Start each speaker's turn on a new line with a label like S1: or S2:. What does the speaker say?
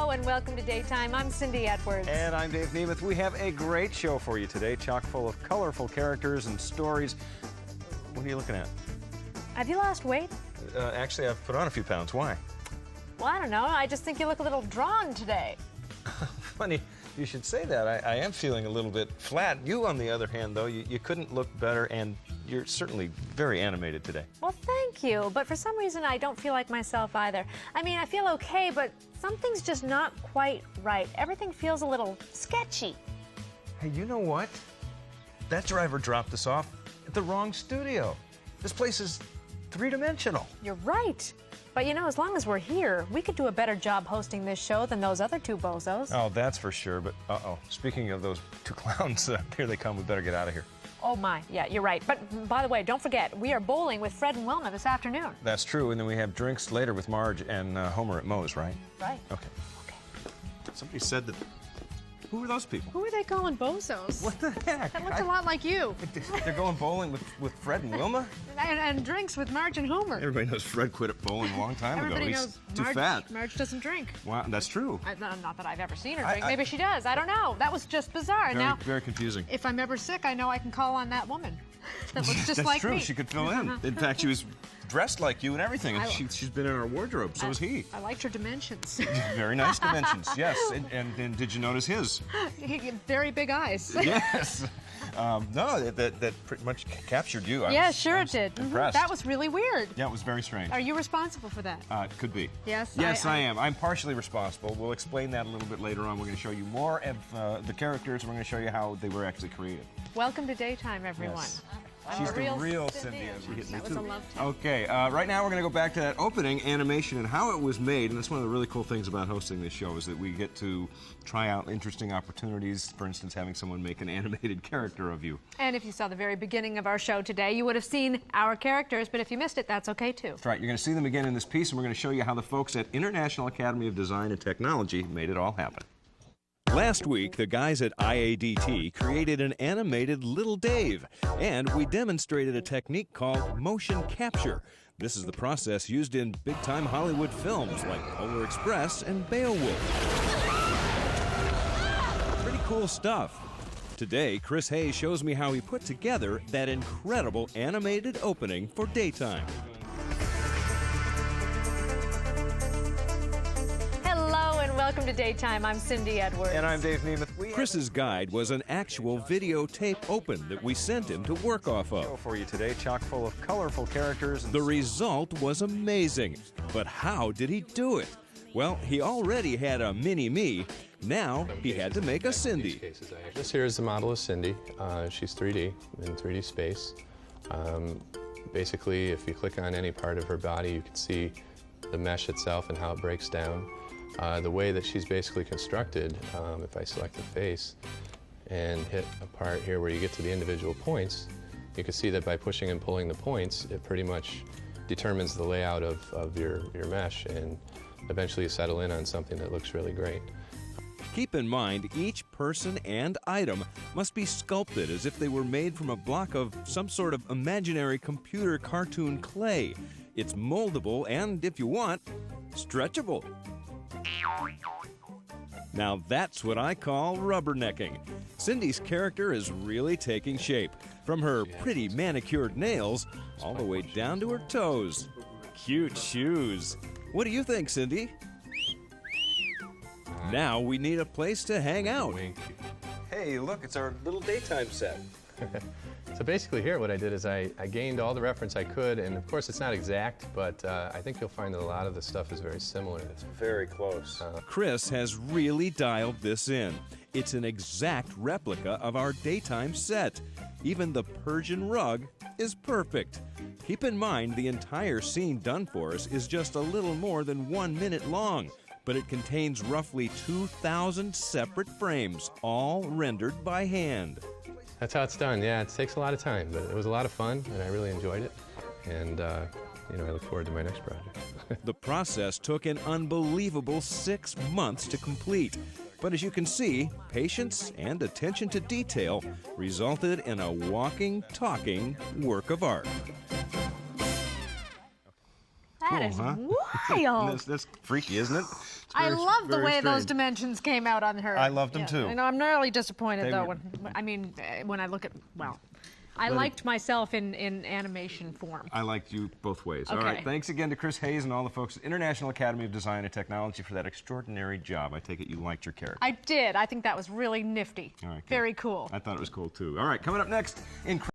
S1: Hello and welcome to Daytime. I'm Cindy Edwards.
S2: And I'm Dave Nemeth. We have a great show for you today, chock full of colorful characters and stories. What are you looking at?
S1: Have you lost weight?
S2: Actually, I've put on a few pounds. Why?
S1: Well, I don't know. I just think you look a little drawn today.
S2: Funny you should say that. I am feeling a little bit flat. You, on the other hand, though, you couldn't look better, and you're certainly very animated today.
S1: Well, thank you. But for some reason, I don't feel like myself either. I mean, I feel okay, but something's just not quite right. Everything feels a little sketchy.
S2: Hey, you know what? That driver dropped us off at the wrong studio. This place is three-dimensional.
S1: You're right. But you know, as long as we're here, we could do a better job hosting this show than those other two bozos.
S2: Oh, that's for sure. But, speaking of those two clowns, here they come. We better get out of here.
S1: Oh, my. Yeah, you're right. But, by the way, don't forget, we are bowling with Fred and Wilma this afternoon.
S2: That's true. And then we have drinks later with Marge and Homer at Moe's, right?
S1: Right.
S2: Okay. Somebody said that... Who are those people?
S3: Who are they calling bozos?
S2: What the heck?
S3: That looked a lot like you.
S2: They're going bowling with Fred and Wilma?
S3: And drinks with Marge and Homer.
S2: Everybody knows Fred quit at bowling a long time
S3: Everybody
S2: ago.
S3: knows
S2: He's too
S3: Marge,
S2: fat.
S3: Marge doesn't drink.
S2: Wow, that's true.
S3: Not that I've ever seen her drink.
S1: Maybe she does. I don't know. That was just bizarre.
S2: Very,
S1: Now,
S2: very confusing.
S3: If I'm ever sick, I know I can call on that woman. That looks just
S2: that's
S3: like
S2: true.
S3: me.
S2: She could fill in. In fact, she was dressed like you and everything. And she's been in our wardrobe. So is he.
S3: I liked her dimensions.
S2: Very nice dimensions, yes. And did you notice his?
S3: Very big eyes.
S2: Yes. No, that pretty much captured you.
S3: Yeah, sure it did.
S2: Impressed.
S3: That was really weird.
S2: Yeah, it was very strange.
S3: Are you responsible for that?
S2: Could be.
S3: Yes?
S2: Yes, I am. I'm partially responsible. We'll explain that a little bit later on. We're going to show you more of the characters. We're going to show you how they were actually created.
S1: welcome to Daytime, everyone.
S2: Yes.
S1: I'm
S2: She's
S1: the
S2: real
S1: Cindy.
S2: Cindy.
S3: That was a love tap.
S2: Okay, right now we're going to go back to that opening animation and how it was made. And that's one of the really cool things about hosting this show is that we get to try out interesting opportunities. For instance, having someone make an animated character of you.
S1: And if you saw the very beginning of our show today, you would have seen our characters, but if you missed it, that's okay too.
S2: That's right. You're going to see them again in this piece, and we're going to show you how the folks at International Academy of Design and Technology made it all happen.
S4: Last week, the guys at IADT created an animated Little Dave, and we demonstrated a technique called motion capture. This is the process used in big-time Hollywood films like Polar Express and Beowulf. Pretty cool stuff. Today, Chris Hayes shows me how he put together that incredible animated opening for Daytime.
S1: Welcome to Daytime. I'm Cindy Edwards.
S2: And I'm Dave Nemeth.
S4: Chris's guide was an actual videotape open that we sent him to work off of.
S2: For you today, chock full of colorful characters.
S4: The result was amazing. But how did he do it? Well, he already had a mini-me. Now he had to make a Cindy.
S5: This here is the model of Cindy. She's 3D, in 3D space. Basically, if you click on any part of her body, you can see the mesh itself and how it breaks down. The way that she's basically constructed, if I select the face and hit a part here where you get to the individual points, you can see that by pushing and pulling the points, it pretty much determines the layout of your mesh, and eventually you settle in on something that looks really great.
S4: Keep in mind, each person and item must be sculpted as if they were made from a block of some sort of imaginary computer cartoon clay. It's moldable and, if you want, stretchable. Now that's what I call rubbernecking. Cindy's character is really taking shape, from her pretty manicured nails all the way down to her toes. Cute shoes. What do you think, Cindy? Now we need a place to hang out.
S2: Hey, look, it's our little daytime set.
S5: So basically here what I did is I gained all the reference I could, and of course it's not exact, but I think you'll find that a lot of the stuff is very similar.
S2: It's very close.
S4: Chris has really dialed this in. It's an exact replica of our daytime set. Even the Persian rug is perfect. Keep in mind the entire scene done for us is just a little more than 1 minute long, but it contains roughly 2,000 separate frames, all rendered by hand.
S5: That's how it's done. Yeah, it takes a lot of time, but it was a lot of fun, and I really enjoyed it. And, I look forward to my next project.
S4: The process took an unbelievable 6 months to complete. But as you can see, patience and attention to detail resulted in a walking, talking work of art.
S1: That is wild.
S2: That's freaky, isn't it? It's
S3: I
S2: very-
S3: love the
S2: very
S3: way those
S2: strange.
S3: dimensions came out on her.
S2: I loved them too.
S3: I know, I'm really disappointed
S2: They
S3: though.
S2: were-
S3: When I look at, well, I liked myself in animation form.
S2: I liked you both ways. All right.
S3: Okay.
S2: Thanks again to Chris Hayes and all the folks at International Academy of Design and Technology for that extraordinary job. I take it you liked your character.
S3: I did. I think that was really nifty.
S2: All right, good.
S3: Very cool.
S2: I thought it was cool too. All right. Coming up next in